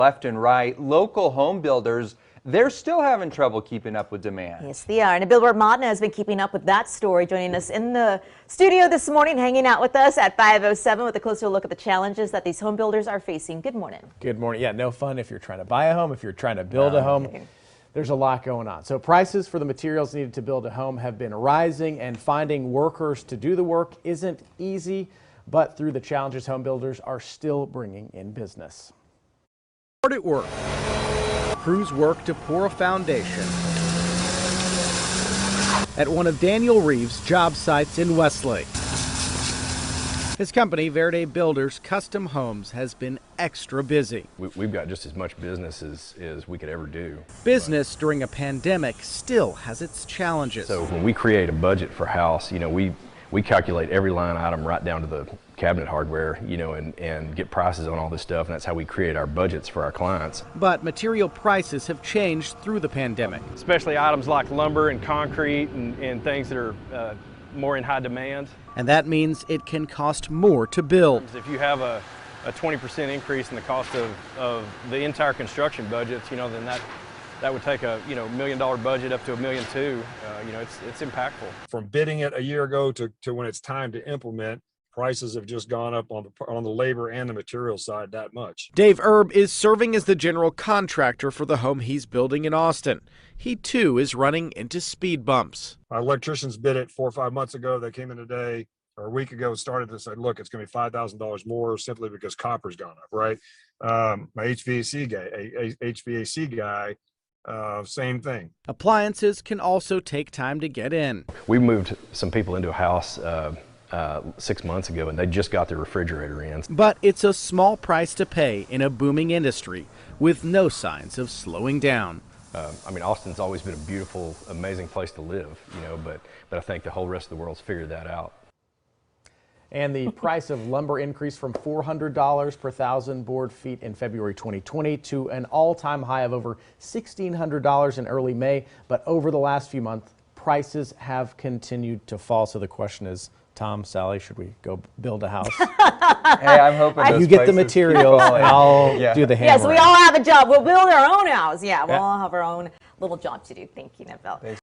Left and right, local home builders, they're still having trouble keeping up with demand. Yes, they are. Nabil Remadna has been keeping up with that story, joining us in the studio this morning, hanging out with us at 5:07 with a closer look at the challenges that these home builders are facing. Good morning. Good morning. Yeah, no fun if you're trying to buy a home, if you're trying to build a home. There's a lot going on. So prices for the materials needed to build a home have been rising, and finding workers to do the work isn't easy, but through the challenges, home builders are still bringing in business. Hard at work. Crews work to pour a foundation at one of Daniel Reeves' job sites in Westlake. His company, Verde Builders Custom Homes, has been extra busy. We've got just as much business as we could ever do. Business during a pandemic still has its challenges. So when we create a budget for a house, we calculate every line item right down to the cabinet hardware, and get prices on all this stuff, and that's how we create our budgets for our clients. But material prices have changed through the pandemic. Especially items like lumber and concrete and things that are more in high demand. And that means it can cost more to build. If you have a 20% increase in the cost of the entire construction budgets, then that would take a $1 million budget up to $1.2 million. It's impactful. From bidding it a year ago to when it's time to implement, prices have just gone up on the labor and the material side that much. Dave Erb is serving as the general contractor for the home he's building in Austin. He too is running into speed bumps. My electricians bid it 4 or 5 months ago. They came in today or a week ago, started to say, look, it's going to be $5,000 more simply because copper's gone up, right? My HVAC guy, same thing. Appliances can also take time to get in. We moved some people into a house 6 months ago, and they just got their refrigerator in. But it's a small price to pay in a booming industry with no signs of slowing down. Austin's always been a beautiful, amazing place to live, but I think the whole rest of the world's figured that out. And the price of lumber increased from $400 per thousand board feet in February 2020 to an all-time high of over $1,600 in early May. But over the last few months, prices have continued to fall. So the question is, Tom, Sally, should we go build a house? Hey, I'm hoping you get the materials and I'll do the hammering. Yes, we all have a job. We'll build our own house. Yeah, we'll all have our own little job to do. Thank you, Nabil.